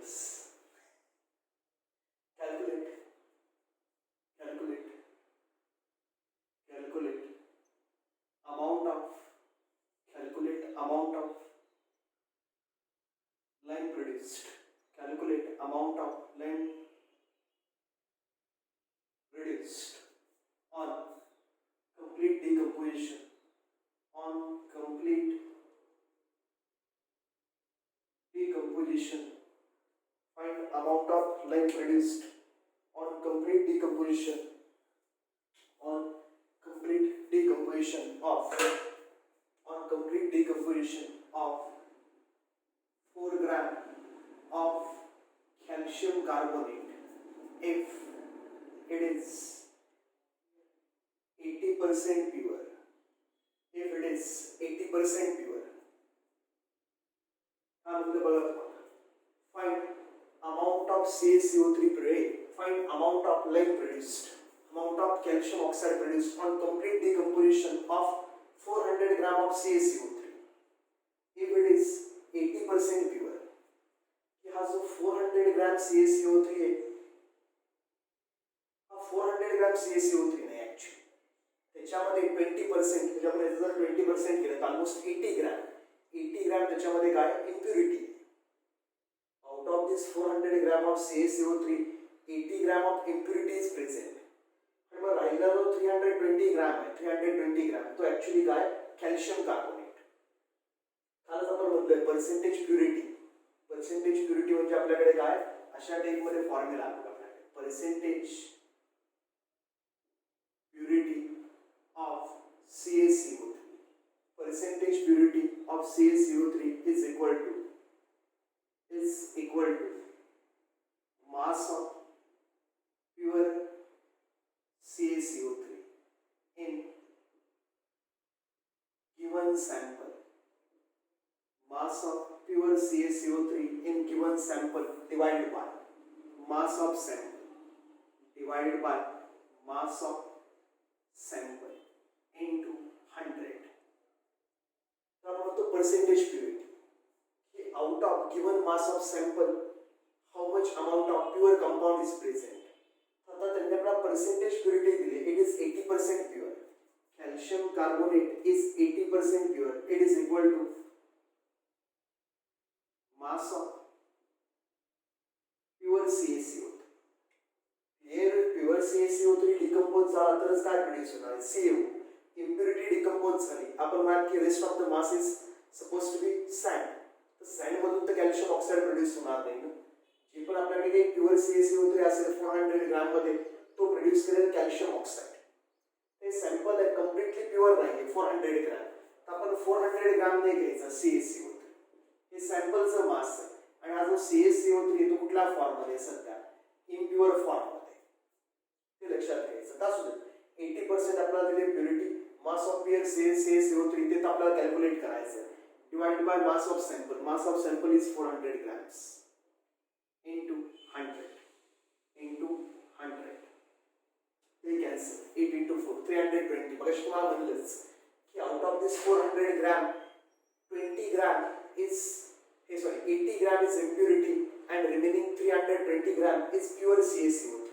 tables. Calculate, calculate, calculate amount of, calculate amount of line produced. Calculate amount of line produced on complete decomposition. On complete decomposition, find amount of line produced on complete decomposition. On complete decomposition of, on complete decomposition of 4 gram of calcium carbonate if it is 80% pure. If it is 80% pure, find amount of CaCO3 produced. Find amount of line produced. Amount of calcium oxide produced on complete decomposition of 400 gram of CaCO3. If it is 80% pure, हा जो 400 ग्राम CaCO3 आहे, हा 400 ग्राम CaCO3 नाही actually. त्याच्यामध्ये 20%, त्याच्यामध्ये जर 20% केलं तर ऑलमोस्ट 80 ग्राम त्याच्यामध्ये काय impurity. Out of this 400 gram of CaCO3, 80 gram of impurity is present. आणि मग राहिला जो 320 ग्राम आहे, 320 ग्राम तो ऍक्च्युअली काय कॅल्शियम कार्बोनेट. कालच आपण म्हटलं पर्सेंटेज प्युरिटी. पर्सेंटेज प्युरिटी म्हणजे आपल्याकडे काय अशा टाइप मध्ये फॉर्म्युला आहे आपल्याकडे. Percentage purity of CaCO3. Percentage purity of CaCO3 is equal to mass of pure CaCO3 in given sample. Mass of pure CaCO3 in given sample divided by mass of sample divided by mass of sample into 100. Percentage purity, out of given mass of sample, how much amount of pure compound is present. आता त्यांनी आपला percentage purity दिले. It is 80% pure. Calcium carbonate is 80% pure. It is equal to mass of pure CaCO3. Here pure CaCO3 decompose झाला तरच काय produce होणार CO. Impurity decompose झाली. आपण म्हणाल की rest of the mass is supposed to be sand. तर sand मधून तर कॅल्शियम ऑक्साईड प्रोड्यूस होणार नाही ना. जे पण आपल्याकडे प्युअर CaCO3 असेल 400 ग्राम मध्ये तो प्रोड्यूस करेल कॅल्शियम ऑक्साईड. हे सॅम्पल आहे कम्प्लिटली प्युअर नाही 400 ग्राम. तर आपण 400 ग्राम नाही घ्यायचा CaCO3. हे सॅम्पलचं मास आहे. आणि हा जो CaCO3 तो कुठल्या फॉर्म मध्ये सध्या इम्प्युअर फॉर्म मध्ये. ते लक्षात घ्यायचं. का सुद्धा 80% आपल्याला दिले purity. Mass of pure CaCO3 ते आपल्याला कॅल्क्युलेट करायचं. divided by mass of sample. Mass of sample is 400 grams into 100. They cancel. 8 into 4, 320. मगाशी तुम्हाला म्हणलंच की out of this 400 gram, 20 gram is 80 gram is impurity and remaining 320 gram is pure CaCO3.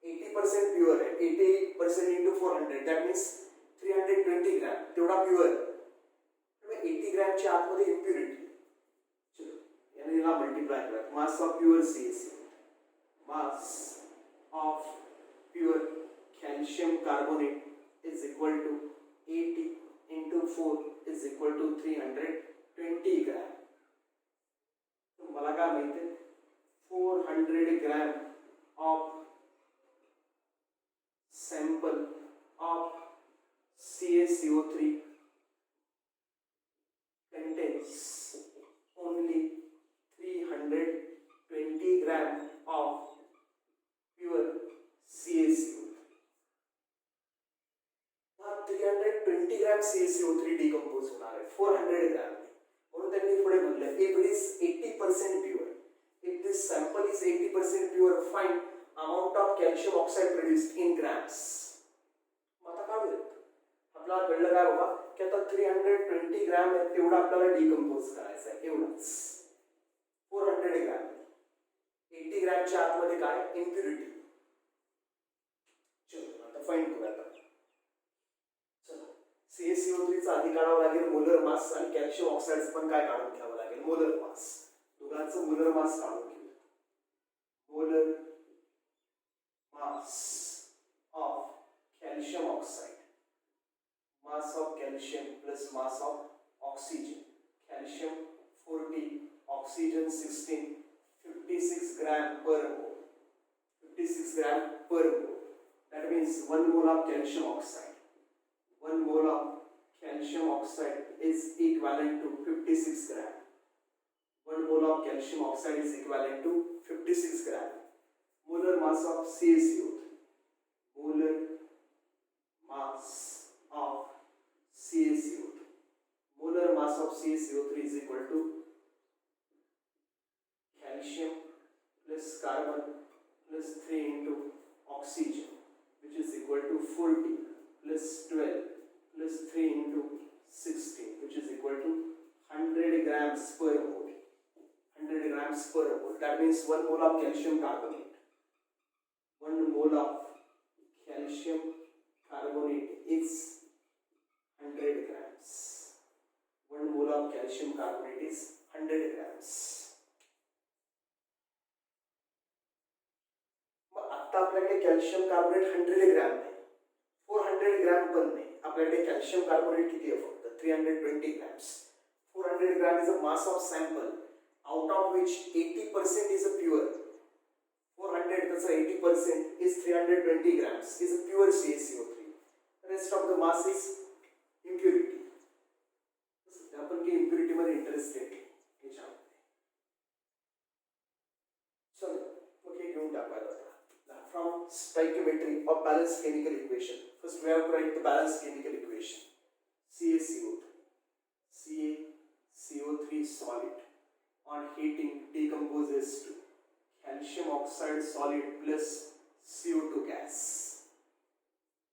80% pure है. 80% into 400 that means 320 gram. तेवढा pure. 80 ग्राम च्या आतमध्ये impurity. चलो याने याला मल्टिप्लाय करा. Mass of pure CaCO3, mass of pure calcium carbonate is equal to 80 into 4 is equal to 320 gram. तो मला काय माहिती आहे 400 gram of sample of CaCO3 contains only 320 gram of pure CaCO3. Now 320 gram CaCO3 decompose होणार आहे 400 gram. म्हणून त्यांनी पुढे म्हणले if it is 80% pure, if this sample is 80% pure, find amount of calcium oxide produced in grams. आता काय होईल आपल्याला कळलं काय बाबा की आता 320 ग्राम आहे तेवढा आपल्याला डिकंपोज करायचा आहे एवढंच 400 ग्राम. 80 ग्रॅमच्या आतमध्ये काय इम्प्युरिटी. चलो आता फाइंड करूया. चला CaCO3 चा आधी काढावं लागेल मोलर मास आणि कॅल्शियम ऑक्साईडचं पण काय काढून घ्यावं लागेल मोलर मास. दोघांचं मोलर मास काढून घेऊ. Molar mass of calcium oxide, mass of calcium plus mass of oxygen. Calcium 40, oxygen 16, 56 gram per mole. 56 gram per mole. That means 1 mole of calcium oxide. 1 mole of calcium oxide is equivalent to 56 gram. 1 mole of calcium oxide is equivalent to 56 gram. Molar mass of CaCO3. Molar mass of CaCO3. Molar mass of CaCO3 is equal to calcium plus carbon plus 3 into oxygen, which is equal to 40 plus 12 plus 3 into 16, which is equal to 100 grams per mole. 100 grams per mole. That means 1 mole of calcium carbonate. 1 mole of calcium carbonate is 100 grams. 1 mole of calcium carbonate is 100 grams. मग आता आपल्याकडे calcium carbonate 100 gram नाही, 400 gram पण नाही. आपल्याकडे calcium carbonate किती आहे फक्त 320 grams. 400 gram is a mass of sample out of which 80% is a pure. 400 that's 80% is 320 grams is a pure CaCO3. The rest of the mass is impurity. आपण की impurity मध्ये interested याच्यामध्ये. चलो okay घेऊन टाकायला. From stoichiometry of balanced chemical equation, first we have to write the balanced chemical equation. CaCO3 solid on heating decomposes to calcium oxide solid plus CO2 gas.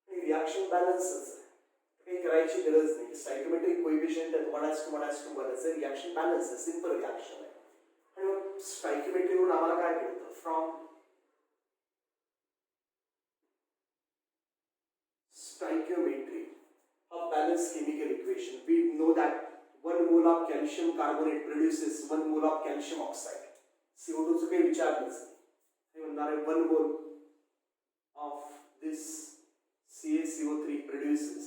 Reaction balances काही करायची गरज नाही. Stoichiometric coefficient 1:1:1 आहे. Reaction balance आहे, simple reaction आहे. आणि मग स्टॉइकियोमेट्रीवरून आम्हाला काय कळतं from stoichiometry of balanced chemical equation, we know that 1 mole of calcium carbonate produces 1 mole of calcium oxide. CO2 चं काही विचारलंच नाही. हे म्हणणार आहे 1 mole of this CaCO3 produces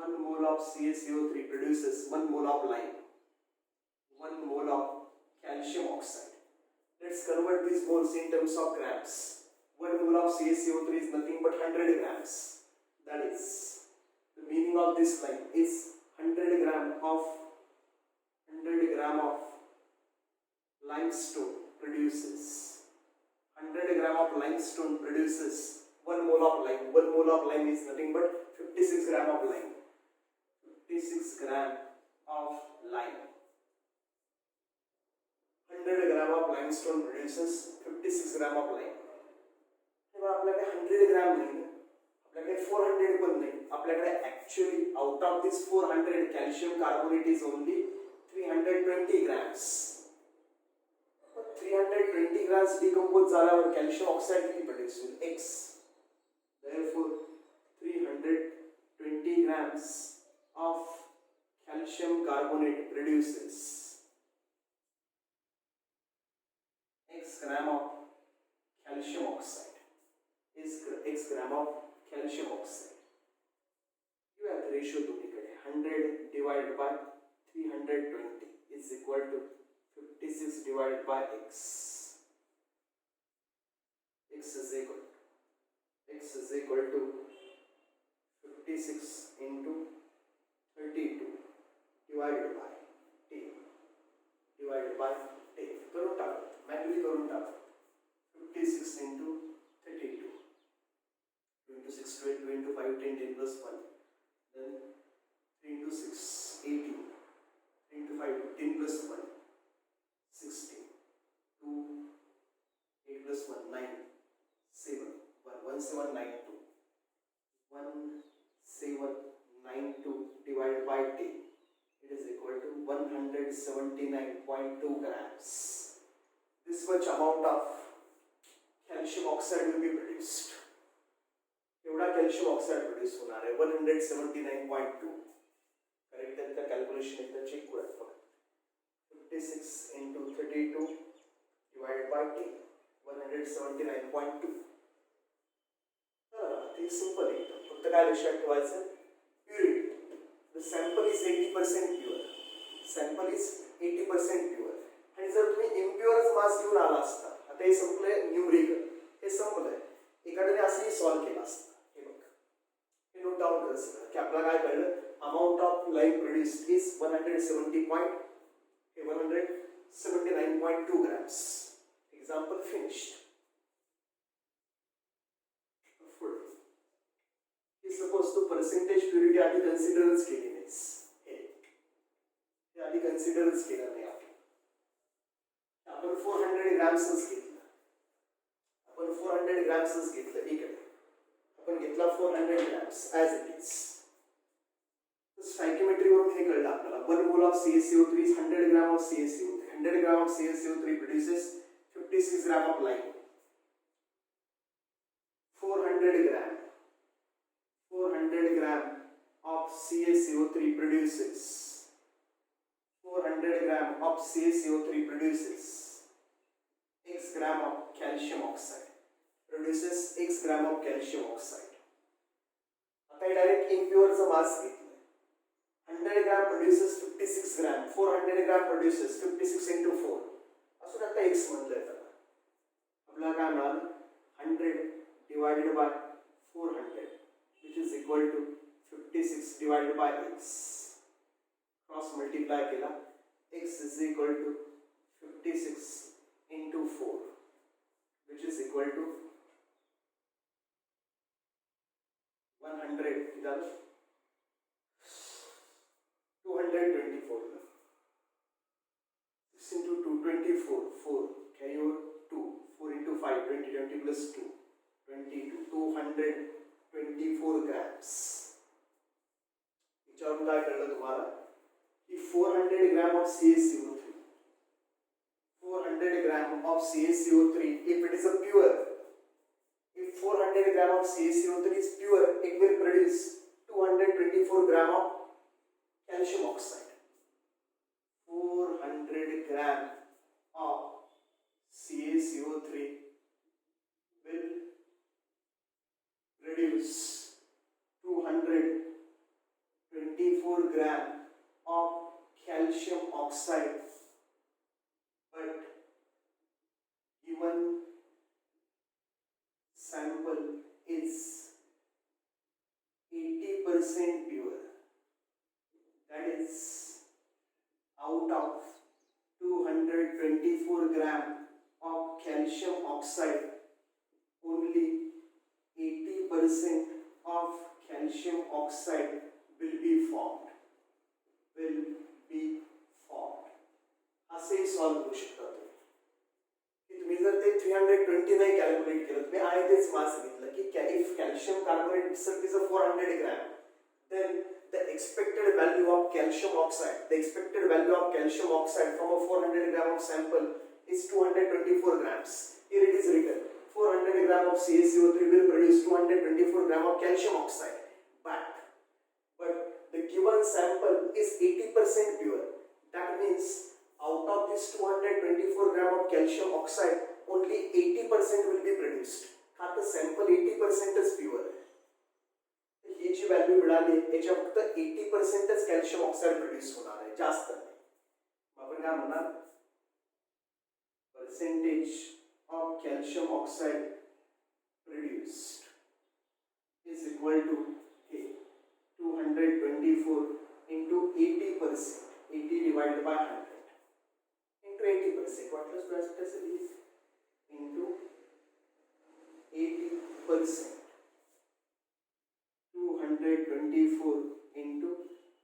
1 mole of CaCO3 produces 1 mole of lime, 1 mole of calcium oxide. Let's convert these moles in terms of grams. 1 mole of CaCO3 is nothing but 100 grams. That is, the meaning of this line is 100 gram of limestone produces 1 mole of lime. 1 mole of lime is nothing but 56 gram of lime. 56 gram of lime. 100 gram of limestone produces 56 gram of lime. आपल्याकडे 100 gram नाही, आपल्याकडे 400 पण नाही. आपल्याकडे actually out of this 400 calcium carbonate is only 320 grams. 320 grams decompose झाल्यावर calcium oxide किती produce होईल x. Therefore 320 grams of calcium carbonate produces x gram of calcium oxide. is x gram of calcium oxide. You have the ratio दोन्हीकडे 100 divided by 320 is equal to 56 divided by x. X is equal to 56 into 32 divided by 10 divided by 10. करून टाक, manually करून टाक. 56 into 32. 2 into 6, 12, 2 into 5, 10, 10 plus 1. Then 3 into 6, 18. 3 into 5, 10 plus 1, 16. 2, 8 plus 1, 9, 7. 1792. 1792 divided by 10. It is equal to 179.2 grams. this much amount of calcium oxide will be produced. एवढा calcium oxide produce होणार आहे 179.2. Correct आहे का calculation एकदा check करूया फक्त. 56 into 32 divided by t 179.2. ते simple एकदम. फक्त काय लक्षात ठेवायचं purity. The sample is 80% pure. Sample is 80% pure. आणि जर तुम्ही इम्प्युअर मास घेऊन आला असता, आता हे संपलंय न्यूमरिकल, हे संपलंय, एखाद्याने असंही सॉल्व्ह केला असता. हे बघ, हे नोट डाऊन कर सगळं की आपल्याला काय कळलं, amount of lime produced is 179.2 grams. Example finished. Full. Suppose तो percentage purity आधी कन्सिडरच केली नाहीस, हे आधी कन्सिडरच केलं नाही आपण 400 ग्रॅम्सच घेतलं, आपण 400 ग्रॅम्सच घेतलं, इकडे आपण घेतला 400 ग्रॅम्स ॲज इट इज. स्टॅइकियोमेट्रीवरून हे कळलं आपल्याला 1 mole of CaCO3 is 100 gram of CaCO3. 100 gram of CaCO3 produces 56 gram of lime. 400 gram of CaCO3 produces 400 gram of CaCO3 produces x gram of calcium oxide. Produces x gram of calcium oxide. आता direct इम्प्युअरचा मास घेतलं. 100 gram produces 56 gram. 400 gram produces 56 into 4. असून आता x म्हणलंय त्याला. आपल्याला काय मिळालं 100 divided by 400 which is equal to 56 divided by x. Cross multiply केला, x is equal to 56 into 4 which is equal to 100 झालं 224. 6 into 2 24, 4 carry over 2, 4 into 5 20, 20 plus 2 22, 224 grams. विचारून काय कळलं तुम्हाला की 400 gram of CaCO3, 400 gram of CaCO3, if it is a pure, if 400 gram of CaCO3 is pure, it will produce 224 gram of calcium oxide. 400 gram of CaCO3 will produce 224 gram of calcium oxide, but given sample is 80% pure, that is out of 224 gram of calcium oxide, only 80% of calcium oxide will be formed. असे solve करू शकता तुम्ही जर ते 320 नाही calculate केलं, तुम्ही आहे तेच मास घेतलं की if calcium carbonate itself is a 400 gram, then the expected value of calcium oxide from a 400 gram of sample is 224 grams. Here it is written 400 gram of CaCO3 will produce 224 gram of calcium oxide, but the given sample is 80% pure. That means out of this 224 gram of calcium oxide, only 80% will be produced. हा तर sample 80% is pure. ही जी value मिळाली याच्या फक्त 80% च calcium oxide produce होणार आहे, जास्त नाही. आपण काय म्हणणार percentage of calcium oxide produced is equal to 224 into 80%, 80 divided by 100 into 80%. What was percentage? Into 80%. 224 into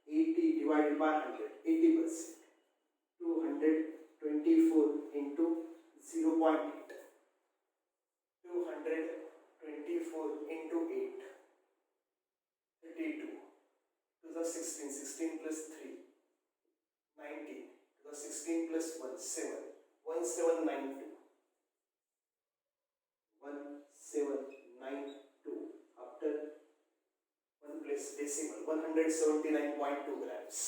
80 divided by 100, 80%. 224 into 0.8. 224 into 8. 32. To the 16. 16 plus 3. 19. To the 16 plus 1. 7. 1792. Yes decimal 179.2 grams.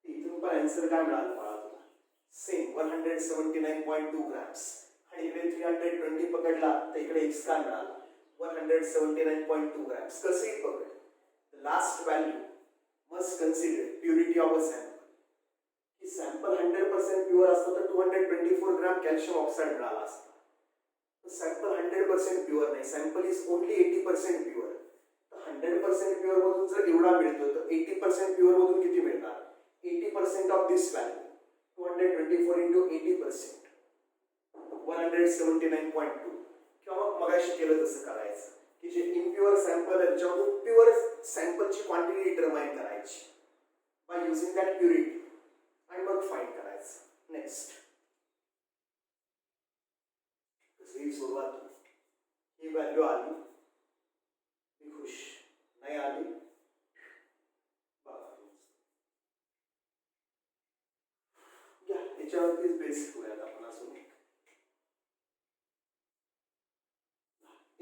इथून पण answer काय मिळालं मला तुला same 179.2 grams. आणि इकडे 320 पकडला तर इकडे एक्स काय मिळाला 179.2 grams. कसेही पकड. The last value must consider purity of a sample. की सॅम्पल 100% प्युअर असतं तर 224 ग्रॅम कॅल्शियम ऑक्साईड मिळाला असता. सॅम्पल 100% प्युअर नाही, सॅम्पल इज ओनली 80% प्युअर. तर 100% प्युअर मधून जर एवढा मिळतो तर 80% प्युअर मधून किती मिळणार 80% ऑफ दिस व्हॅल्यू 224 into 80% 179.2. किंवा मग मगाशी केलं तसं करायचं की जे इम्प्युअर सॅम्पल आहे त्याच्यामधून प्युअर सॅम्पलची क्वांटिटी डिटरमाइन करायची बाय युझिंग दॅट प्युरिटी आणि मग फाइंड करायचं. नेक्स्ट ही सुरुवात ही व्हॅल्यू आली मी खुश, नाही आली घ्या याच्यावरतीच बेसिक करूयात आपण अजून.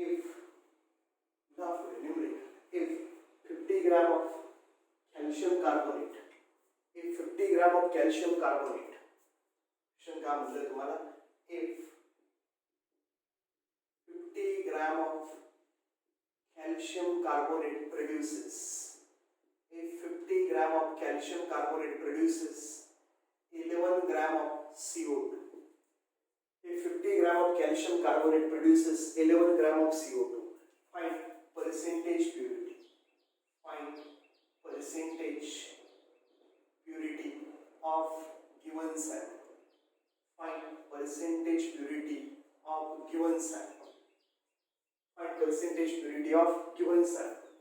If if 50 gram of calcium carbonate, if 50 gram of calcium carbonate, काय म्हटलं तुम्हाला if 50 gram of calcium carbonate produces, if 50 gram of calcium carbonate produces 11 gram of CO2. If 50 gram of calcium carbonate produces 11 gram of CO2, find percentage purity. Find percentage purity of given sample. Find percentage purity of given sample. Find percentage purity of given sample.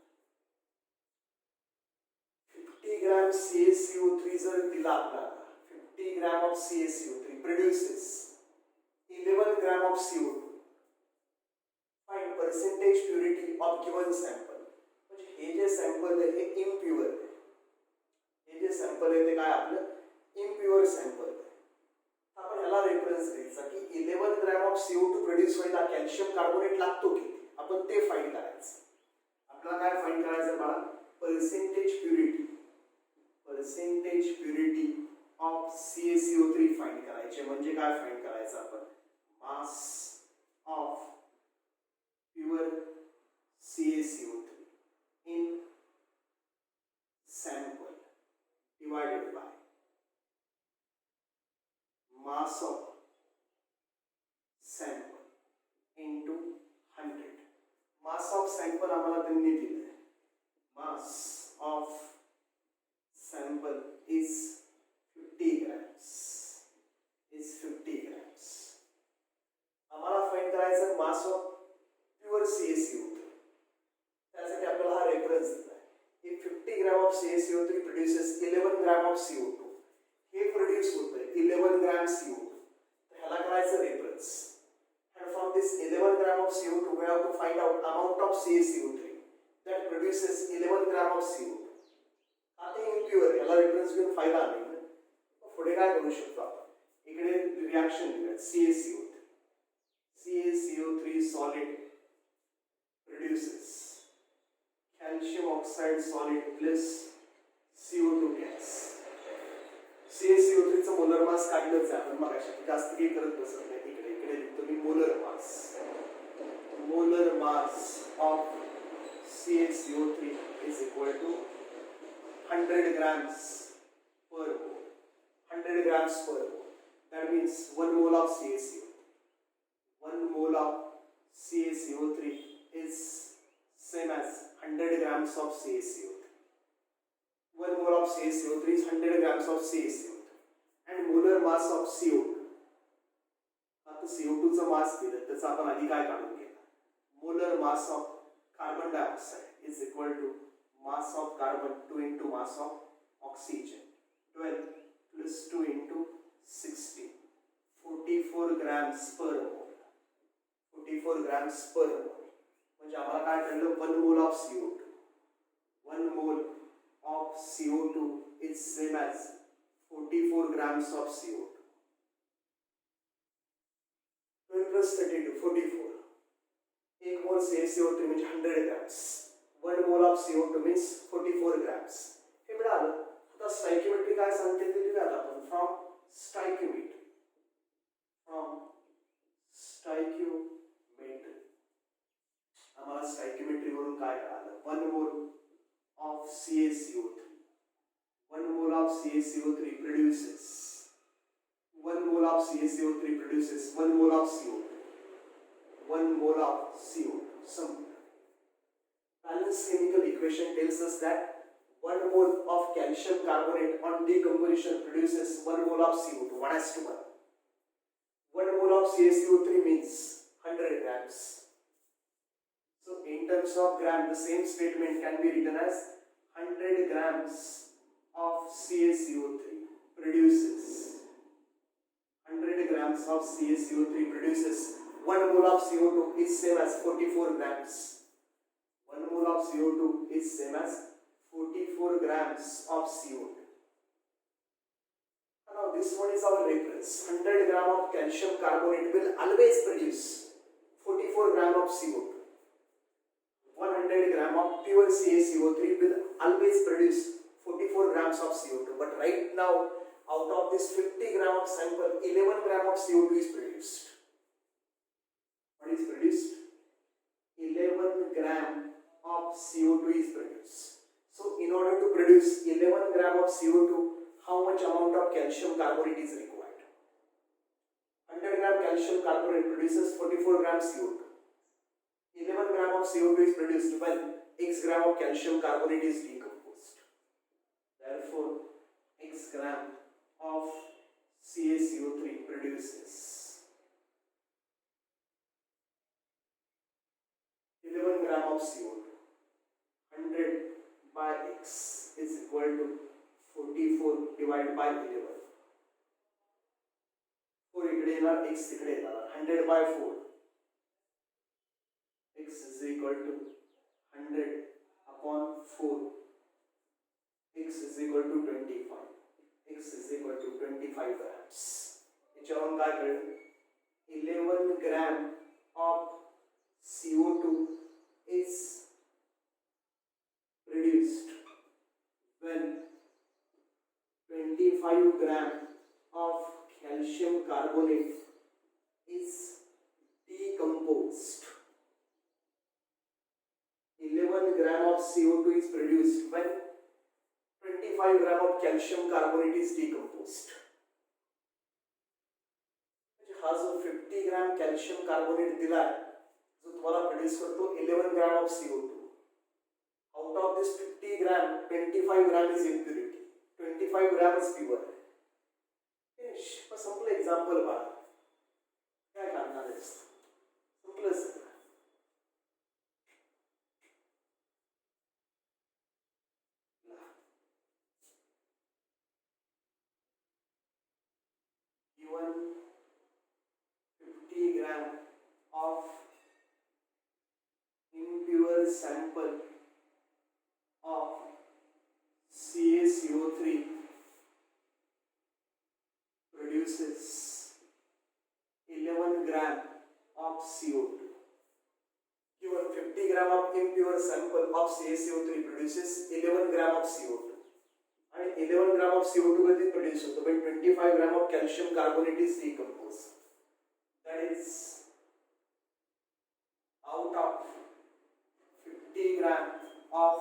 50 gram CaCO3 जर दिला आपल्याला 50 gram of CaCO3 produces 11 gram of CO2. Find percentage purity of given sample. म्हणजे हे जे sample आहे हे impure आहे. हे जे sample आहे ते काय आपलं इम्प्युअर सॅम्पल आहे. आपण ह्याला रेफरन्स द्यायचा की 11 ग्रॅम ऑफ CO2 प्रोड्यूस व्हायला कॅल्शियम कार्बोनेट लागतो की आपण ते फाइंड करायचं. आपल्याला काय फाइंड करायचं बाळा percentage purity. Percentage purity of CaCO3 find करायचे. म्हणजे काय फाइंड करायचं आपण mass of pure CaCO3 in sample divided by mass of sample into 100. Mass of sample आम्हाला त्यांनी दिले. Mass of sample is 50 grams. Is 50 grams. आम्हाला फाइंड करायचं मास ऑफ प्युअर CaCO3. त्यासाठी आपल्याला हा रेफरन्स दिला आहे. If 50 gram of CaCO3 produces 11 gram of CO2. हे प्रोड्यूस होतंय 11 ग्रॅम CO2. तर ह्याला करायचं reference. And from this 11 gram of CO2 we have to find out amount of CaCO3 that produces 11 gram of CO2. आता impure याला reference घेऊन फायदा नाही ना. पुढे काय करू शकतो आपण इकडे रिॲक्शन दिलं CaCO3. CaCO3 solid produces calcium oxide solid plus CO2 gas. CaCO3 चं मोलर मास काढलंच आहे आपण मगाशी जास्त काही करत बसत नाही. इकडे इकडे लिहितो मी molar mass. Molar mass of CaCO3 is equal to 100 grams per mole. 100 grams per mole. That means 1 mole of CaCO3. 1 mole of CaCO3 is same as 100 grams of CaCO3. 1 mole of CaCO3 is 100 grams of CaCO3. And molar mass of CO2. आता CO2 चं मास दिलं त्याचं आपण आधी काय काढून घेतलं. Molar mass of carbon dioxide is equal to mass of carbon 2 into mass of oxygen 12 plus 2 into 60 44 grams per mole. 44 grams per mole. म्हणजे आम्हाला काय कळलं 1 mole of CO2. 1 mole of CO2 is same as 44 grams of CO2. 12 plus 32 44. 1 mole CaCO3 म्हणजे 100 grams. 1 mole of CO2 means 44 grams. हे मिळालं. आता स्टॉइकियोमेट्री काय सांगते ते लिहूयात आपण. फ्रॉम स्टॉइकियोमेट्री आम्हाला स्टॉइकियोमेट्री वरून काय कळालं. 1 mole of CaCO3 1 mole of CaCO3 produces 1 mole of CaCO3 produces 1 mole of CO2 1 mole of CO2. Some Balanced chemical equation tells us that 1 mole of calcium carbonate on decomposition produces 1 mole of CO2, 1:1. 1 mole of CaCO3 means 100 grams. So in terms of gram, the same statement can be written as 100 grams of CaCO3 produces 100 grams of CaCO3 produces 1 mole of CO2 is same as 44 grams. 1 mole of CO2 is same as 44 grams of CO2. Now this one is our reference. 100 gram of calcium carbonate will always produce 44 gram of CO2. 100 gram of pure CaCO3 will always produce 44 grams of CO2. But right now, out of this 50 gram of sample, 11 gram of CO2 is produced. What is produced? 11 gram of CO2 is produced. So in order to produce 11 gram of CO2, how much amount of calcium carbonate is required? 100 gram calcium carbonate produces 44 gram CO2. 11 gram of CO2 is produced when x gram of calcium carbonate is decomposed. Therefore, x gram of CaCO3 produces 11 gram of CO2. 100 by x is equal to 44 divided by 11. 4 इकडे येणार, x तिकडे येणार. 100 by 4. X is equal to 100 upon 4. X is equal to 25. X is equal to 25 grams. याच्यावरून काय कळलं? 11 gram of CO2 is produced when 25 gram of calcium carbonate is decomposed. 11 gram of CO2 is produced when 25 gram of calcium carbonate is decomposed. हा जो 50 gram calcium carbonate दिलाय जो तुम्हाला produce करतो 11 gram of CO2. Out of this 50 gram, 25 gram is impurity. 25 gram is pure. Finish. A simple example बाळा. काय करणार आहेस? Simplest. Given 50 gram of impure sample of CaCO3 produces 11 gram of CO2. Given 50 gram of impure sample of CaCO3 produces 11 gram of CO2. And 11 gram of CO2 will produce when 25 gram of calcium carbonate is decomposed. That is out of 50 gram of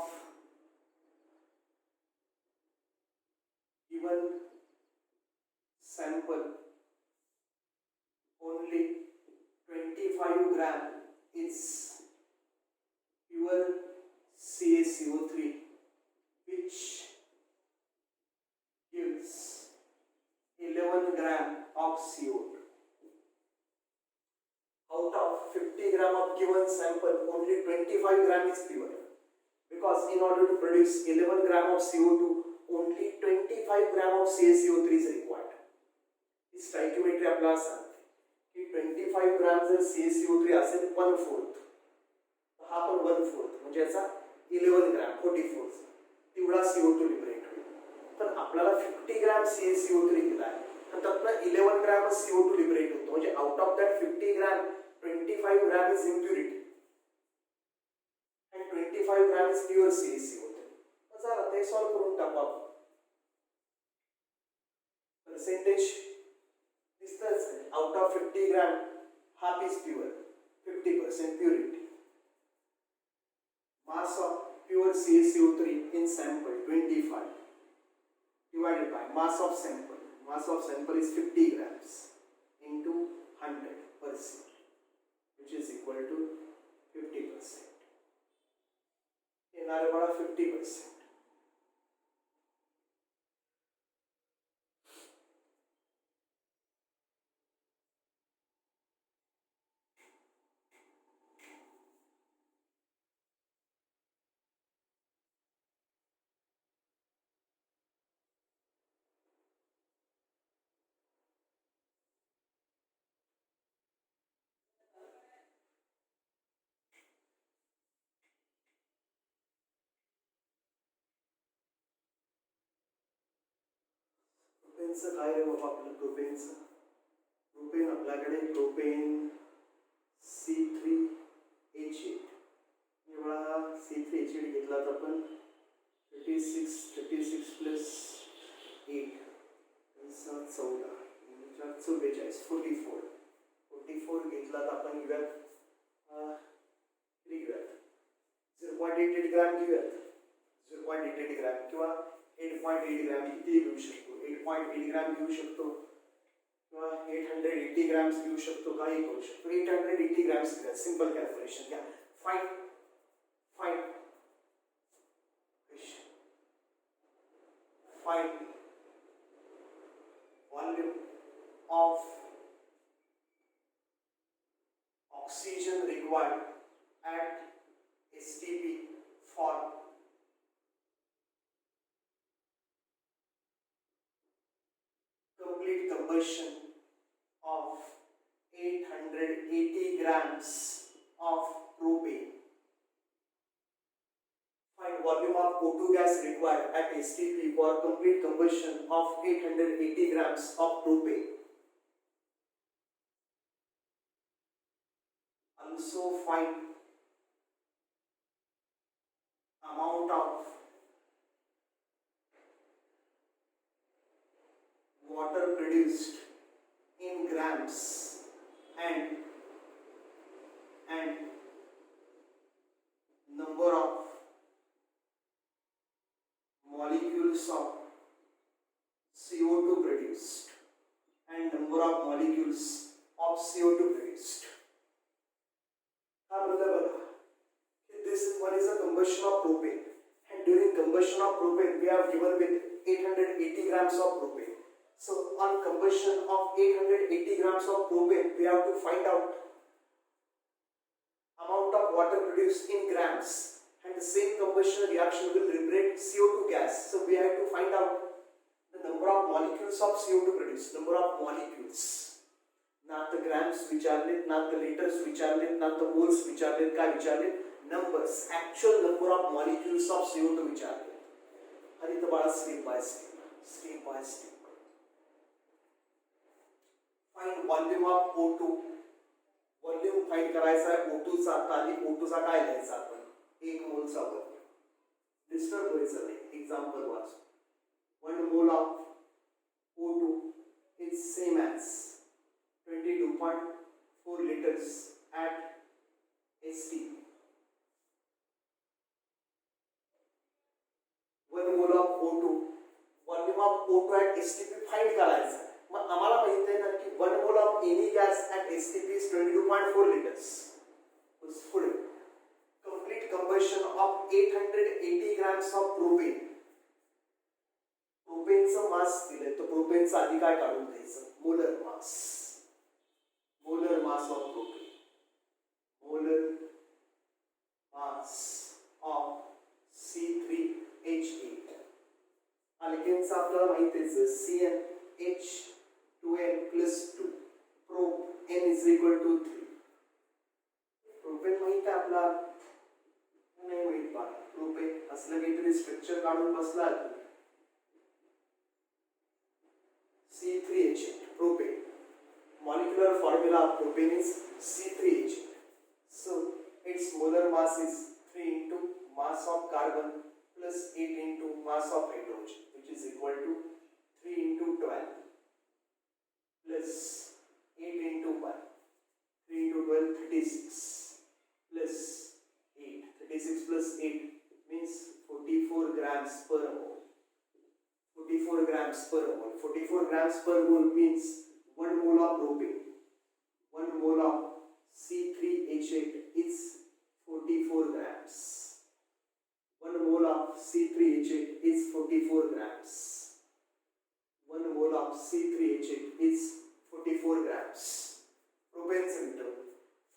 given sample, only 25 gram is pure CaCO3, which gives 11 gram of CO2. Out of 50 gram of given sample, only 25 gram is pure. Because in order to produce 11 gram of CO2, only 25 gram of CaCO3 is required. This stoichiometry आपल्याला सांगते की 25 ग्राम जर CaCO3 असेल 1/4, हा पण 1/4 म्हणजे याचा 11 ग्राम 44 तेवढा CO2 लिबरेट होईल. पण आपल्याला 50 ग्राम CaCO3 दिलाय तर त्यातनं 11 ग्राम CO2 लिबरेट होतो. म्हणजे out of that 50 gram 25 gram is impurity and 25 25 gram is pure CaC होते. चला ते सॉल्व करून टाकू आपण. Percentage दिसतंच, out of 50 gram half is pure, 50% purity. Mass of pure CaCO3 in sample 25 divided by mass of sample. Mass of sample is 50 grams into 100%, which is equal to 50%. येणारे बघा 50%. प्रोपेनचं काय रे बाबा आपलं प्रोपेनचं? प्रोपेन आपल्याकडे प्रोपेन C3H8. एवढा C3H8 घेतला तर आपण 36 प्लस 8 14 44 44 घेतला तर आपण घेऊयात 0.88 ग्रॅम घेऊयात. 0.88 ग्रॅम किंवा 8.8 ग्रॅम किती घेऊ शकतो? 8.8 ग्रॅम घेऊ शकतो किंवा 880 ग्रॅम्स घेऊ शकतो, काही करू शकतो. 880 ग्रॅम्स घ्या. सिंपल कॅल्क्युलेशन घ्या. Fine volume of oxygen required at STP for complete combustion of 880 grams of propane. Find volume of O2 gas required at STP for complete combustion of 880 grams of propane. Also find amount of water produced in grams and number of molecules of CO2 produced and number of molecules of CO2 produced. This one is a combustion of propane, and during combustion of propane we are given with 880 grams of propane. So on combustion of 880 grams of propane we have to find out amount of water produced in grams, and the same combustion reaction will liberate CO2 gas. So we have to find out the number of molecules of CO2 produced. Number of molecules, not the grams विचारलेत, not the liters विचारलेत, not the moles विचारलेत, काय विचारलेत? Numbers, actual number of molecules of CO2 विचारलेत. आणि तो बाळा step by step. Find volume of O2. Volume find करायचा आहे O2 चा. आधी O2 चा काय घ्यायचा आपण? 1 मोल चा व्हॉल्यूम. डिस्टर्ब व्हायचं नाही. Example watch. 1 mole of O2 is same as 22.4 liters at STP. 1 mole of O2, volume of O2 at STP find करायचा. मग आम्हाला माहित आहे ना की 1 mole of any gas at STP is 22.4 liters. पुढे complete combustion of 880 grams of propane. प्रोपेनचं मास दिलंय, तर प्रोपेनचं आधी काय काढून द्यायचं? Molar mass of propane. Molar mass of C3H8. अल्केनचं आपल्याला माहिती आहे CnH2n plus 2. Prop n is equal to 3. Propane माहित आहे आपला? नाही माहित बा. प्रोपेन असलं काहीतरी स्ट्रक्चर काढून बसला C3H8. propane. Molecular formula of propane is C3H8. So its molar mass is 3 into mass of carbon plus 8 into mass of hydrogen, which is equal to 3 into 12 plus 8 into 1. 3 into 12, 36 plus 8. 36 plus 8 means 44 grams per mole. 44 grams per mole. 44 grams per mole means 1 mole of propane. 1 mole of C3H8 is 44 grams. 1 mole of C3H8 is 44 grams. 1 mole of C3H8 is 44 grams. Propane symptom.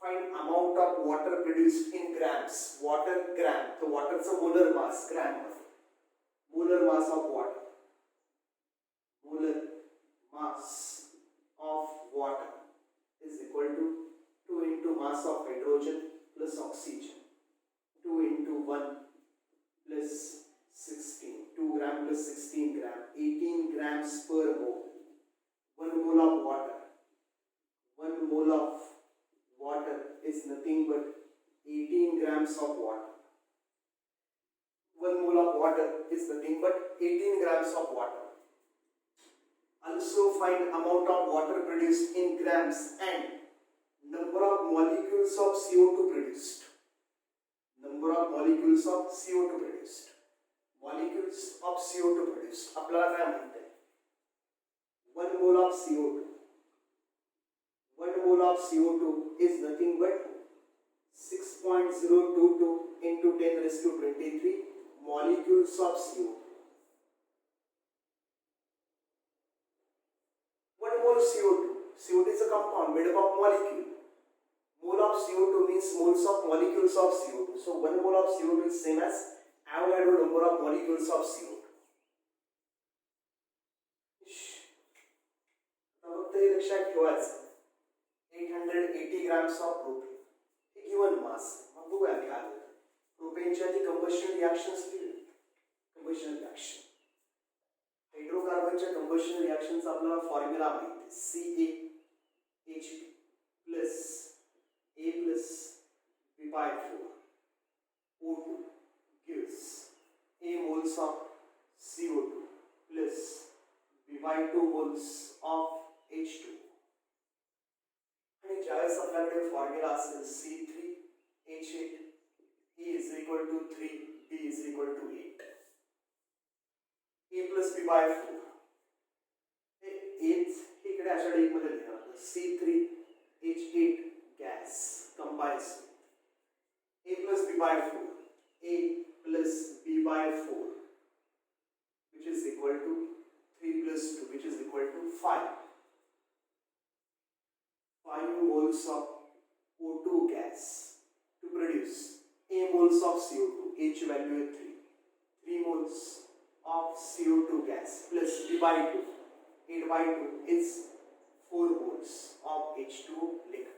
Find amount of water produced in grams. Water gram. So water is a molar mass. Gram. Molar mass of water. Molar mass of water is equal to 2 into mass of hydrogen plus oxygen. 2 into 1 plus 16. 2 gram plus 16 gram. 18 grams per mole. 1 mole of water. 1 mole of water is nothing but 18 grams of water. 1 mole of water is nothing but 18 grams of water. Also find amount of water produced in grams and number of molecules of CO2 produced. Number of molecules of CO2 produced. Molecules of CO2 produced. आपल्याला काय म्हणते? 1 mole of CO2. 1 mole of CO2 is nothing but 6.022 into 10 raised to 23 molecules of CO2. 1 mole CO2. CO2 is a compound made up of molecule. Mole of CO2 means moles of molecules of CO2. So 1 mole of CO2 is same as Avogadro number of molecules of CO2. फक्त हे लक्षात ठेवायचं. 880 grams of propane. Hey given mass. मग बघूया काय होतं. प्रोपेनच्या आधी combustion reactions लिहिले. Combustion reaction. हायड्रोकार्बनच्या कंबशन रिएक्शनचा आपल्याला फॉर्म्युला माहिती आहे. CaH2 plus A plus B/4 O2 gives A moles of CO2 plus B/2 moles of H2. आणि ज्यावेळेस आपल्याकडे फॉर्म्युला असेल C3H8 E is equal to 3 B is equal to 8. A plus B/4 हे इकडे अशा टाइप मध्ये लिहिणार C3H8 gas combines A plus B/4 A plus B/4 which is equal to 3 plus 2 which is equal to 5 moles of O2 gas to produce A moles of CO2 H value is 3 moles of CO2 gas plus B/2 8/2 is 4 moles of H2 liquid.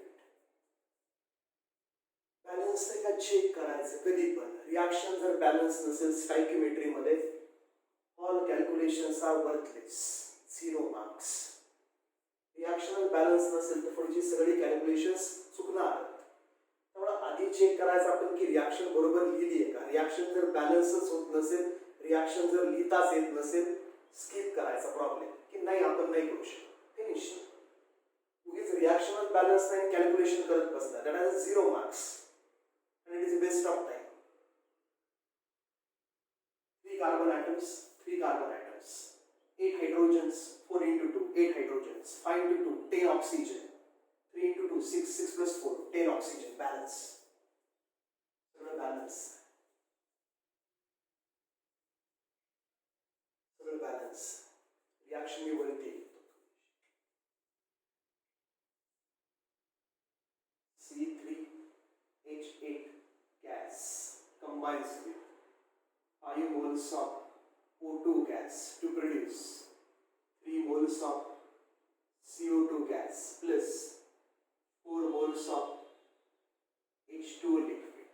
Balance का check करायचं कधी पण reaction जर balance नसेल stoichiometry मध्ये all calculations are worthless 0 marks. रिएक्शनल balance नसेल तर पुढची सगळी कॅल्क्युलेशन्स चुकणार. त्यामुळे आधी चेक करायचं आपण की रिएक्शन बरोबर लिहिली आहे का. रिएक्शन जर बॅलन्सच होत नसेल रिएक्शन जर लिहिताच येत नसेल स्किप करायचा प्रॉब्लेम की नाही आपण नाही करू शकत. फिनिश. उगीच रिएक्शनल बॅलन्स नाही कॅल्क्युलेशन करत बसणार that is 0 marks. And it is a waste of time. 3 carbon atoms, 8 hydrogens, 4 into 2, 8 hydrogens, 5 into 2, 10 oxygen, 3 into 2, 6 plus 4, 10 oxygen, balance. Balance. Reaction में बनती है. C3H8 gas combines with 5 moles of O2 gas to produce 3 moles of CO2 gas plus 4 moles of H2 liquid.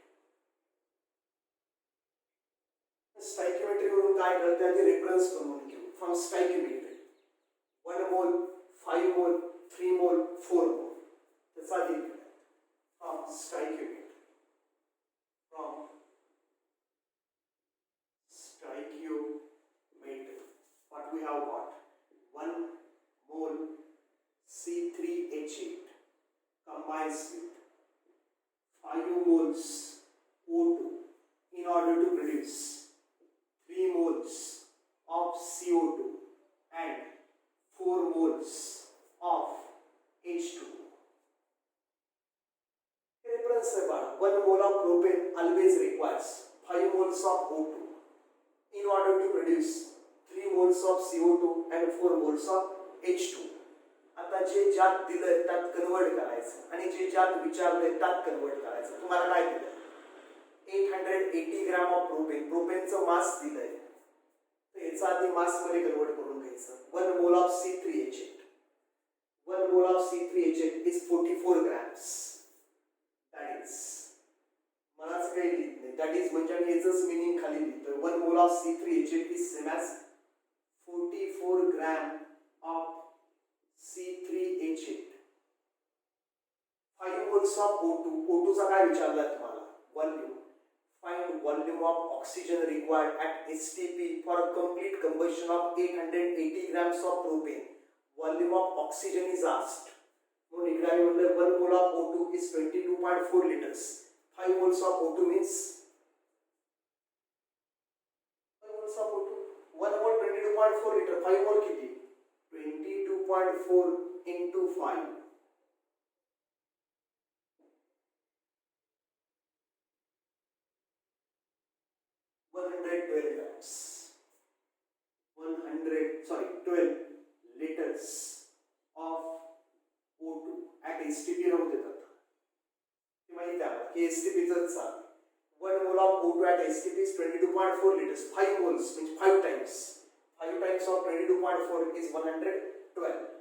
Stoichiometry वरून काय कळतं ते reference करून घेऊ. From stoichiometry 1 mole, 5 mole, 3 mole, 4 mole. त्याचा लिहिलं from stoichiometry. From we have got 1 mole C3H8 combines with 5 moles O2 in order to produce 3 moles of CO2 and 4 moles of H2. Reference है बाळा, 1 mole of propane always requires 5 moles of O2 in order to produce 3 moles of CO2 and 4 moles of H2. आता जे ज्यात दिलंय त्यात convert करायचं आणि जे ज्यात विचारलंय त्यात कन्वर्ट करायचं. तुम्हाला काय दिलं? 880 ग्रॅम ऑफ प्रोपेन. प्रोपेनचं मास दिलंय तर याचा आधी मास मध्ये कन्वर्ट करून घ्यायचं. 1 mole of C3H8. 1 mole of C3H8 is 44 grams. That is मलाच काही लिहित नाही. दॅट इज म्हणजे मी याचंच मिनिंग खाली लिहितोय. 1 mole of C3H8 is same as 44 gram of C3H8. 5 moles of O2. O2 चा काय विचारलाय तुम्हाला? Volume. Find volume of oxygen required at STP for a complete combustion of 880 grams of propane. Volume of oxygen is asked. म्हणून इकडे आम्ही म्हणलं 1 mole of O2 is 22.4 liters. 5 moles of O2 means 1 moles of O2. 1 mole 22.4 liter. 5 mole किती? 22.4 into 5. 112 grams. 12 liters of O2 at STP राहू देतात. ते माहिती आहे की STP चं चाल 1 mole of O2 at STP is 22.4 liters. 5 moles means 5 times. 5 times of 22.4 is 112.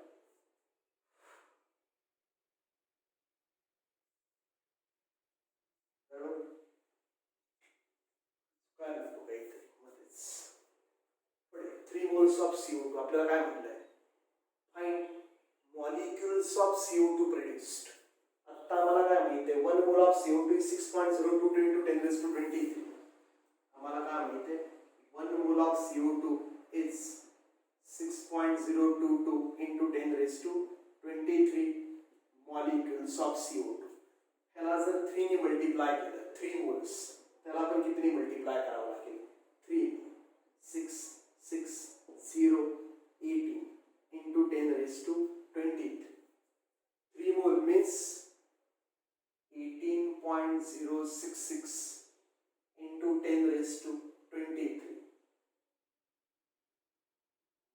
moles of CO2. आपल्याला काय म्हटलंय? Find molecules of CO2 produced. आता आम्हाला काय माहितीये? 1 mole of CO2 is 6.022 into 10 raised to 23. आम्हाला काय माहितीये? 1 mole of CO2 is 6.022 into 10 raised to 23 molecules of CO2. ह्याला जर 3 ने मल्टिप्लाय केलं 3 moles त्याला आपण किती मल्टिप्लाय करावं लागेल? 3 6 6 0 18 into 10 raised to 23. 3 mole means 18.066 into 10 raised to 23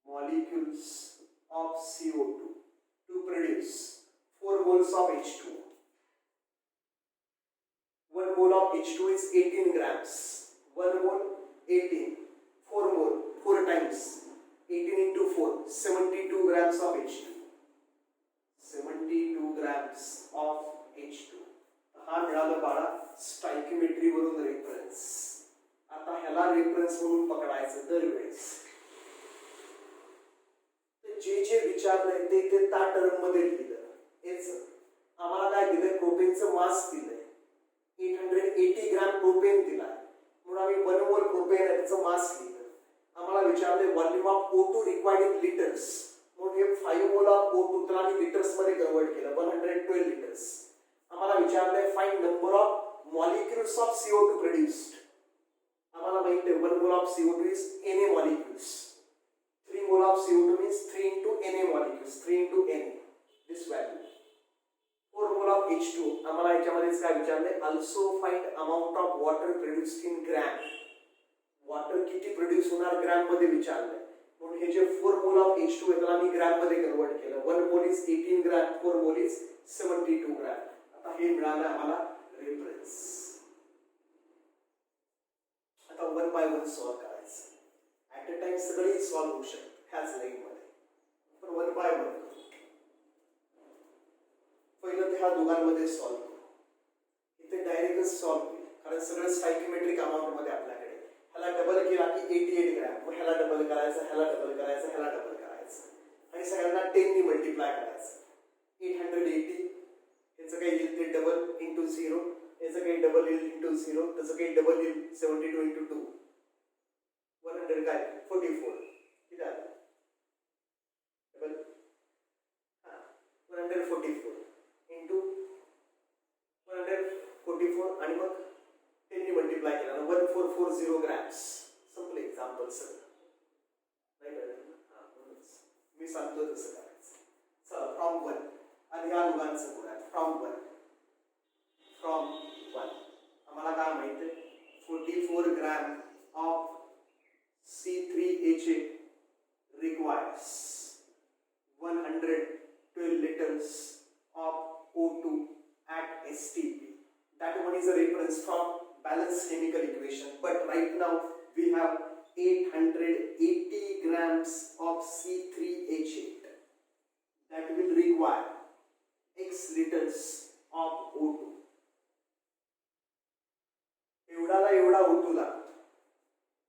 molecules of CO2 to produce 4 moles of H2. 1 mole of H2 is 18 grams. 1 mole 18. 4 mole 4 times 18 into 4 72 grams of H2. 72 grams of H2. हा मिळाला बाळा स्टायकियोमेट्री वरून reference. आता ह्याला reference म्हणून पकडायचं दरवेळेस. जे जे विचारलंय ते त्या टर्म मध्ये लिहिलं. हेच आम्हाला काय दिलंय? प्रोपेनचं मास दिलंय 880 ग्रॅम प्रोपेन दिलाय म्हणून आम्ही 1 मोल प्रोपेन आहे त्याचं मास लिहिलं. आम्हाला विचारले volume of O2 required in litres म्हणून हे 5 मोल ऑफ O2 त्याला आम्ही लिटर्स मध्ये कन्वर्ट केलं 112 लिटर्स. आम्हाला विचारले find number of molecules of CO2 produced. आम्हाला माहिती आहे 1 mole of CO2 is Na molecules. 3 mole of CO2 means 3 into Na molecules. 3 into Na this value. 4 mole of H2 आम्हाला याच्यामध्येच काय विचारले? also find amount of water produced in gram. Water किती produce होणार gram मध्ये विचारलंय म्हणून हे जे 4 mole of H2 आहे त्याला मी gram मध्ये कन्वर्ट केलं. 1 mole is 18 gram 4 mole is 72 gram. आता हे मिळालं आम्हाला रेफरन्स. आता 1 बाय 1 सॉल्व्ह करायचं. ऍट अ टाइम सगळे सॉल्व्ह होऊ शकतात ह्याच लाईन मध्ये पण 1 बाय 1 पहिलं ते ह्या दोघांमध्ये सॉल्व्ह करू. इथे डायरेक्टच सॉल्व्ह होईल कारण सगळं स्टायकियोमेट्रिक अमाउंट मध्ये आपल्याकडे. ह्याला डबल केला की 88 ग्रॅम. मग ह्याला डबल करायचं, ह्याला डबल करायचं, ह्याला डबल करायचं आणि सगळ्यांना 10 ने मल्टिप्लाय करायचं. 880 याचं काही येईल ते डबल इंटू 0, याचं काही डबल येईल इंटू 0, त्याचं काही डबल येईल 72 इंटू 2 100 काय 44. किती आलं? मल्टिप्लाय केला 1440 ग्रॅम्स. संपले एक्झाम्पल सर. नाही कळलं हां म्हणूनच मी सांगतो तसं करायचं. चला फ्रॉम 1 आणि ह्या दोघांचं गुणा फ्रॉम 1 आम्हाला काय माहिती आहे 44 gram of C3H8 requires 112 liters of O2 at STP. That one is a reference from balanced chemical equation. But right now we have 880 grams of C3H8 that will require X liters of O2. एवढाला एवढा O2 लागतो.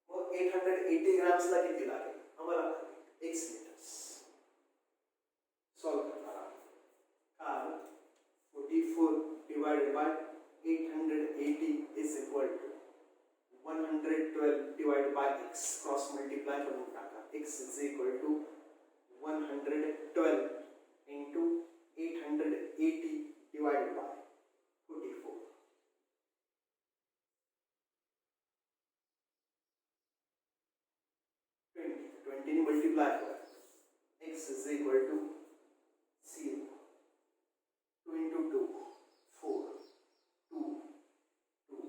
मग 880 ग्रॅम्सला किती लागेल आम्हाला X liters. Solve करणार आहोत. 44 divided by 880 is equal to 112 divided by X. Cross multiply करून टाका. X is equal to 112 into 880 divided by 44. 20 ने multiply करा. X is equal to 0. 2 into 2 4 2 2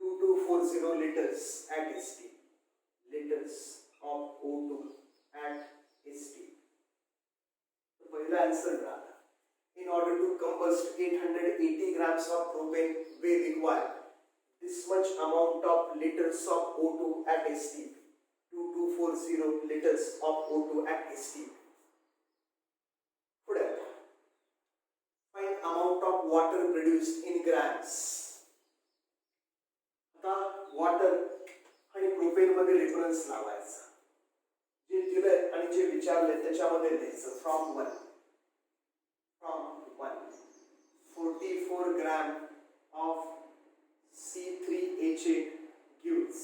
2240 liters at ST. Liters of O2 at ST. तो पहिला answer रहा. In order to combust 880 grams of propane, we require this much amount of liters of O2 at ST. 2240 liters of O2 at ST. पुढे find amount of water produced in grams. आता water आणि propane मध्ये reference लावायचा. जे दिलंय आणि जे विचारलंय त्याच्यामध्ये द्यायचं from 1 44 gram of C3H8 gives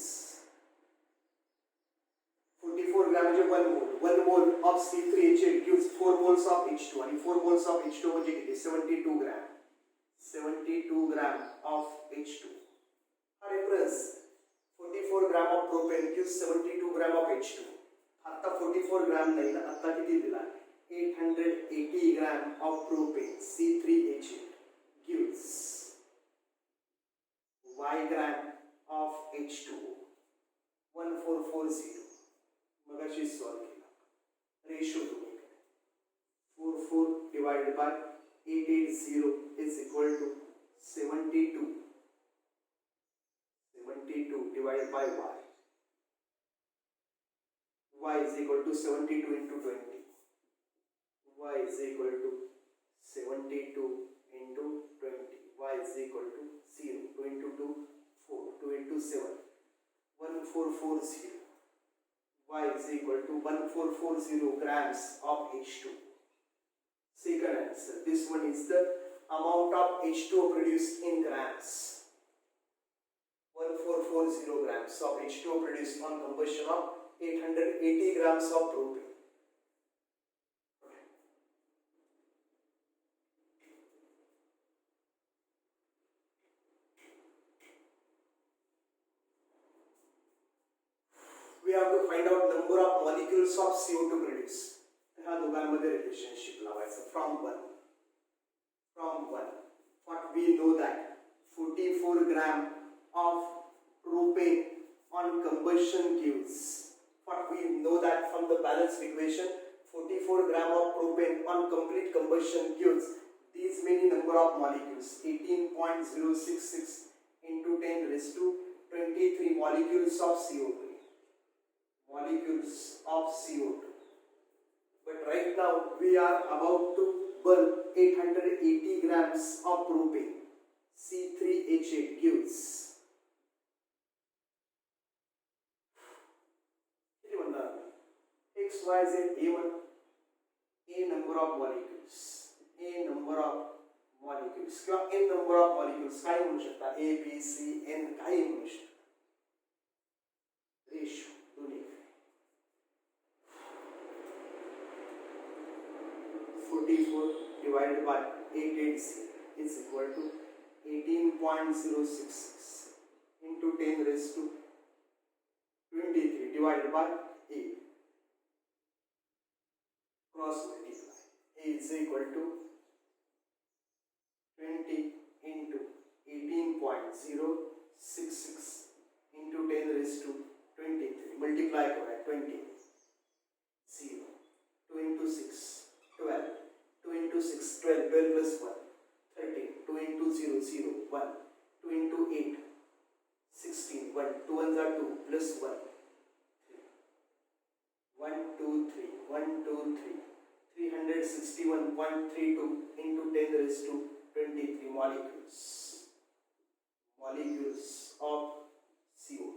44 gram म्हणजे 1 मोल of C3H8 gives 4 moles of H2 आणि 4 moles of H2 म्हणजे किती 72 ग्रॅम. 72 gram of H2. हा reference 44 gram of propane gives 72 gram of H2. आता 44 ग्रॅम नाही ना, आता किती दिला 880 gram of propane C3H8 gives Y gram of H2 1440. मग अशी सॉल्व केला. रेशो तुम्ही 44 divided by 880 is equal to 72 divided by Y. Y is equal to 72 into 20. Y is equal to 72 into 20. Y is equal to 0. 2 into 2 4. 2 into 7 1440. Y is equal to 1440 grams of H2. Second answer. This one is the amount of H2 produced in grams. 1440 grams of H2 produced on combustion of 880 grams of propane. We have to find out number of molecules of CO2 produced. ह्या दोघांमध्ये relationship लावायचं from 1. What we know that 44 gram of propane on combustion gives. What we know that from the balanced equation 44 gram of propane on complete combustion gives these many number of molecules 18.066 into 10 raised to 23 molecules of CO2. But right now we are about to burn 880 grams of propane. C3H8 gives X, Y, Z, A1, A number of molecules. किंवा N number of molecules काय म्हणू शकता A, B, C, N काही म्हणू शकता. Ratio दोन्ही 44 divided by 880 is equal to 18.066 into into 10 raised to 23 divided by 8. Cross multiply. A is equal to 20 into 18.066 into 10 raised to 23. Multiply करो 20. 0. 2 into 6. 12. 2 into 6. 12. 12 plus 1. 13. 2 into 0. 0. 1. 2 into 8. 16. 1. 2 ones are 2 plus 1. 1, 2, 3. 1, 2, 3. 361.32 into 10 raised to 23 molecules. Molecules of CO.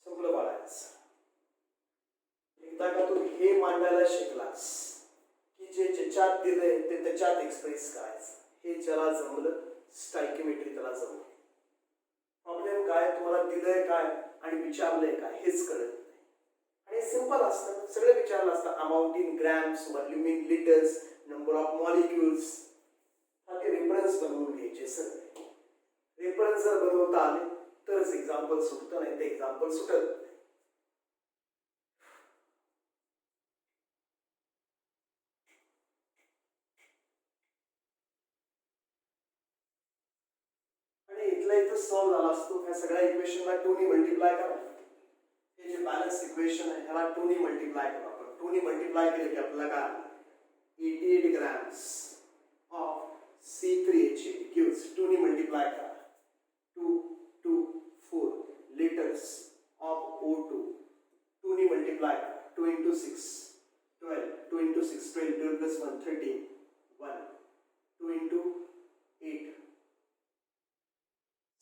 संपलं बाळायचं. एकदा का तू हे मांडायला शिकलास की जे ज्याच्यात दिलंय ते त्याच्यात एक्सप्रेस करायचं. हे ज्याला जमलं स्टायकियोमेट्री त्याला जमलं. प्रॉब्लेम काय, तुम्हाला दिलंय काय आणि विचारलंय काय हेच कळत नाही. आणि सिंपल असतं, सगळं विचारलं असतं. Amount in grams, volume in litres, number of molecules. ते रेफरन्स बनवून घ्यायचे सगळे. रेफरन्स जर बनवता आले तरच एक्झाम्पल सुटतं, नाही ते एक्झाम्पल सुटत नाही. आणि इथला इथं सॉल्व्ह झाला असतो. ह्या सगळ्या इक्वेशनला 2 ने मल्टिप्लाय करा. हे जे बॅलन्स इक्वेशन आहे ह्याला 2 ने मल्टिप्लाय करा. आपण 2 ने मल्टिप्लाय केले की आपल्याला काय 88 grams of C3H8 gives 2 ने मल्टिप्लाय करा 224 liters of O2. 2 ने मल्टिप्लाय करा 2 into 6 12. 2 into 6 12. 12 plus 1 13. 1. 2 into 8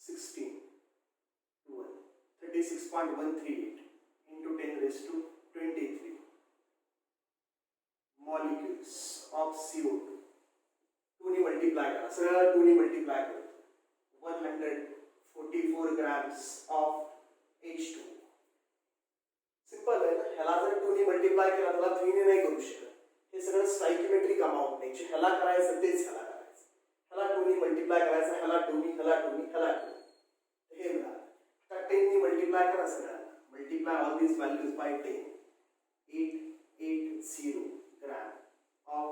16. 1. 36.138 into 10 raised to 23 molecules of CO2. 2 ने मल्टिप्लाय करा. सगळ्याला 2 ने मल्टिप्लाय करा. 144 grams of H2. सिंपल आहे ना. ह्याला जर 2 ने मल्टिप्लाय केला त्याला 3 ने नाही करू शकत. हे सगळं स्टायकियोमेट्रिक अमाऊंट नाही. जे ह्याला करायचं तेच ह्याला करायचं. ह्याला 2 ने मल्टिप्लाय करायचं, ह्याला 2 ने, ह्याला 2 ने, ह्याला 2 ने. हे मिळालं. आता 10 ने मल्टिप्लाय करा सगळ्यांना. Multiply all these values by 10. 880 gram of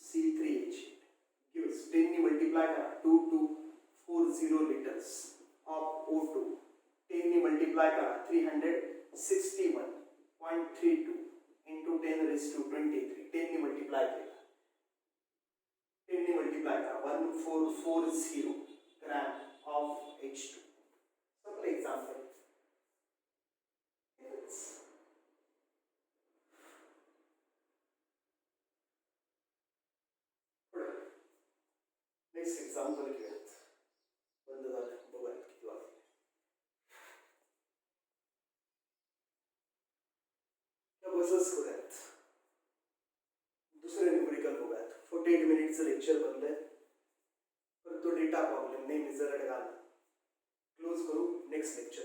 C3H8 gives 10 ने मल्टिप्लाय करा 2240 liters of O2. 10 ने मल्टिप्लाय करा 361.32 into 10 raised to 23. 10 ने मल्टिप्लाय केला. 10 ने मल्टिप्लाय करा 1440 gram of H2. Simple example. Next example घेऊयात. बंद झालं, बघूयात किती वाजले. बसच करूयात. दुसरे न्यूमेरिकल बघूयात. 48 मिनिटचं लेक्चर बनलंय, पण तो डेटा प्रॉब्लेम नेहमी जर घाल. क्लोज करू, नेक्स्ट लेक्चर